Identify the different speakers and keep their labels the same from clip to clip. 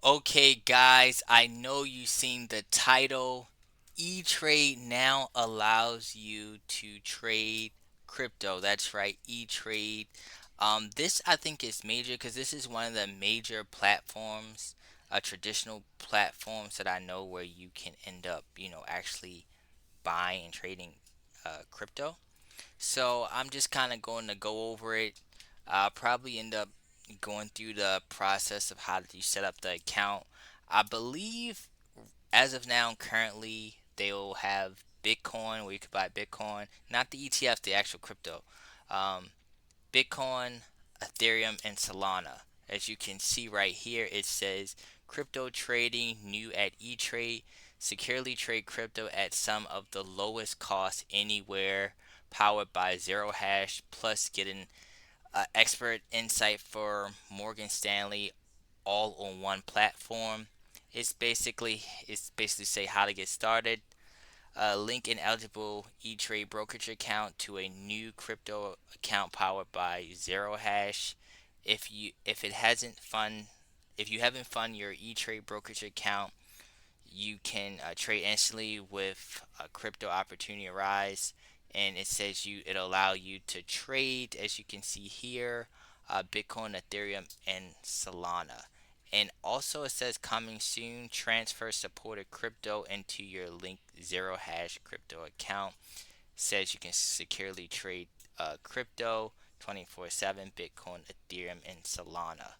Speaker 1: Okay, guys, I know you've seen the title. ETrade now allows you to trade crypto. That's right, ETrade. This I think is major because this is one of the major platforms, traditional platforms that I know where you can end up, actually buying and trading crypto. So I'm just kind of going to go over it. I'll probably end up going through the process of how you set up the account. I believe as of now, currently, they will have Bitcoin where you could buy Bitcoin, not the ETF, the actual crypto. Um, Bitcoin, Ethereum, and Solana. As you can see right here, it says crypto trading new at ETrade. Securely trade crypto at some of the lowest costs anywhere, powered by Zero Hash, plus getting expert insight for Morgan Stanley all on one platform. It's basically say how to get started. Link an eligible E-Trade brokerage account to a new crypto account powered by Zero Hash. If you haven't fund your E-Trade brokerage account, you can trade instantly with a crypto opportunity arise, and it'll allow you to trade, as you can see here, Bitcoin, Ethereum, and Solana. And also it says coming soon, transfer supported crypto into your link Zero Hash crypto account. It says you can securely trade crypto 24/7, Bitcoin, Ethereum, and Solana.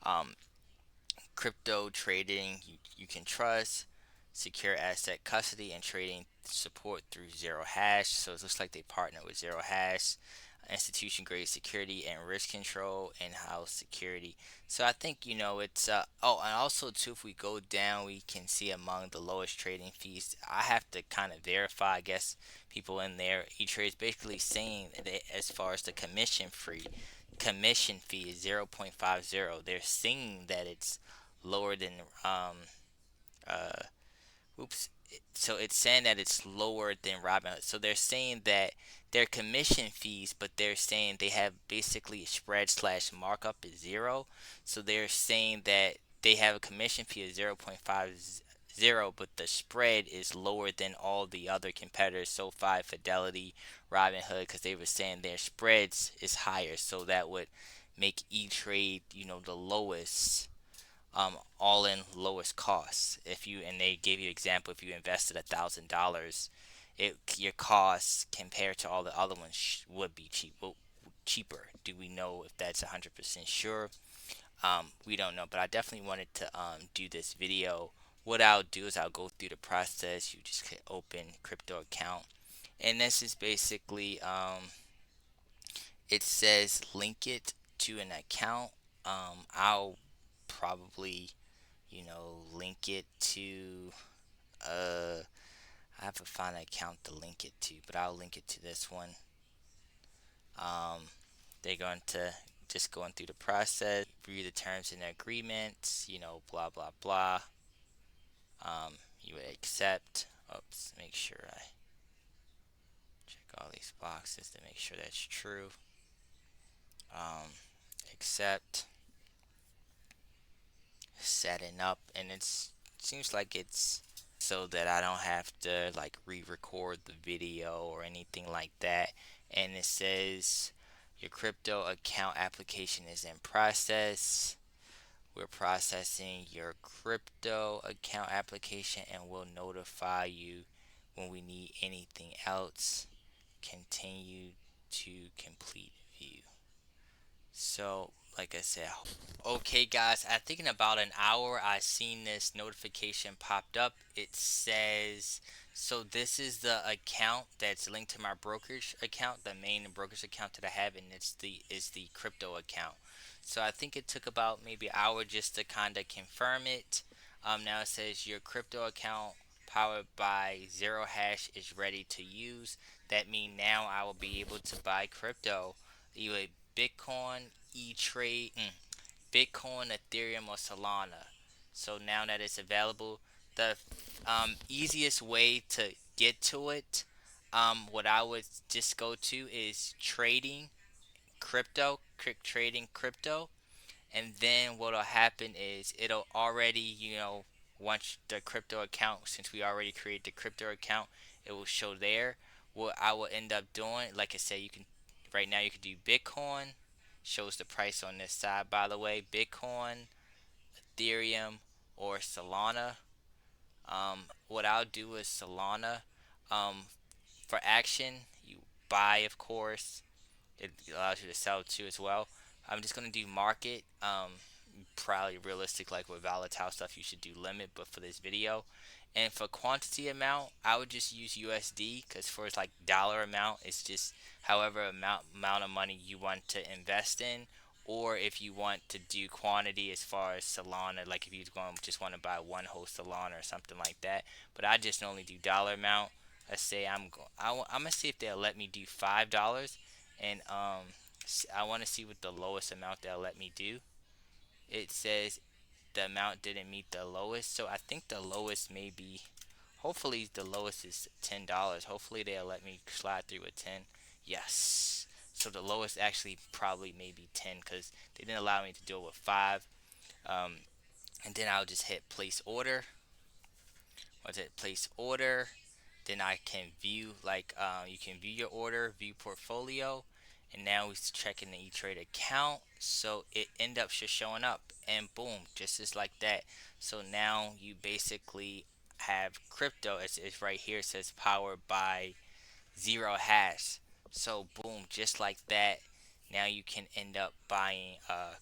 Speaker 1: Um, Crypto trading you can trust, secure asset custody and trading support through Zero Hash. So it looks like they partner with Zero Hash, institution grade security and risk control, in-house security. So I think it's oh, and also too, if we go down, we can see among the lowest trading fees. I have to kind of verify, I guess, people in there. E-Trade is basically saying that as far as the commission fee is 0.50. They're saying that it's lower than uh oops so it's saying that it's lower than Robinhood. So they're saying that their commission fees, but they're saying they have basically a spread slash markup is zero. So they're saying that they have a commission fee of 0.50, but the spread is lower than all the other competitors, SoFi, Fidelity, Robinhood, because they were saying their spreads is higher. So that would make E-Trade, the lowest, all in lowest costs. If you and they gave you example, if you invested $1,000, your costs compared to all the other ones would be cheaper. Do we know if that's 100% sure? We don't know, but I definitely wanted to do this video. What I'll do is I'll go through the process. You just click open crypto account, and this is basically it says link it to an account. I'll probably link it to I have to find an account to link it to, but I'll link it to this one. They're going to just going through the process, review the terms and agreements, blah blah blah. You would accept. Oops, make sure I check all these boxes to make sure that's true. Um, accept, setting up, and seems like it's so that I don't have to like re-record the video or anything like that. And it says your crypto account application is in process. We're processing your crypto account application and we'll notify you when we need anything else. Continue to complete view. So, like I said, okay, guys, I think in about an hour, I seen this notification popped up. It says, so this is the account that's linked to my brokerage account, the main brokerage account that I have, and it's the crypto account. So I think it took about maybe an hour just to kind of confirm it. Now it says your crypto account powered by Zero Hash is ready to use. That means now I will be able to buy crypto, either Bitcoin, E-Trade, Bitcoin, Ethereum, or Solana. So now that it's available, the easiest way to get to it, what I would just go to is trading crypto, trading crypto, And then what'll happen is it'll already, once the crypto account, since we already created the crypto account, it will show there. What I will end up doing, like I said, you can right now you can do Bitcoin, shows the price on this side, by the way, Bitcoin, Ethereum, or Solana. What I'll do is Solana. Um, for action, you buy, of course. It allows you to sell too as well. I'm just gonna do market. Probably realistic, like with volatile stuff, you should do limit. But for this video, and for quantity amount, I would just use USD, because for its like dollar amount, it's just however amount of money you want to invest in. Or if you want to do quantity as far as Solana, like if you just want to buy one whole Solana or something like that. But I just only do dollar amount. Let's say I'm gonna see if they'll let me do $5, and I want to see what the lowest amount they'll let me do. It says the amount didn't meet the lowest, so I think the lowest may be. Hopefully, the lowest is $10. Hopefully, they'll let me slide through with 10. Yes. So the lowest actually probably maybe 10, because they didn't allow me to do it with 5. Um, and then I'll just hit place order. Once it place order, then I can view, like you can view your order, view portfolio, and now we're checking the ETrade account. So it end up just showing up, and boom, just as like that. So now you basically have crypto. It's right here. It says powered by zero hash. So boom, just like that. Now you can end up buying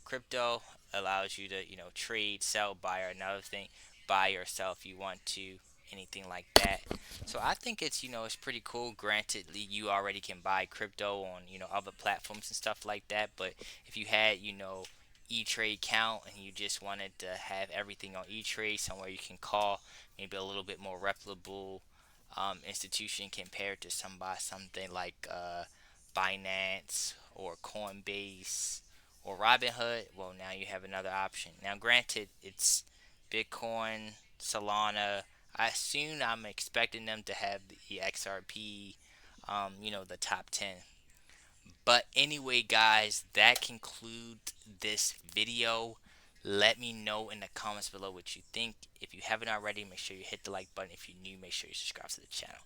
Speaker 1: crypto. Allows you to trade, sell, buy, or another thing, buy or sell if you want to, anything like that. So I think it's pretty cool. Granted, you already can buy crypto on other platforms and stuff like that. But if you had E-Trade count and you just wanted to have everything on E-Trade, somewhere you can call, maybe a little bit more reputable institution compared to something like Binance or Coinbase or Robinhood. Well, now you have another option. Now, granted, it's Bitcoin, Solana. I'm expecting them to have the XRP, the top 10. But anyway, guys, that concludes this video. Let me know in the comments below what you think. If you haven't already, make sure you hit the like button. If you're new, make sure you subscribe to the channel.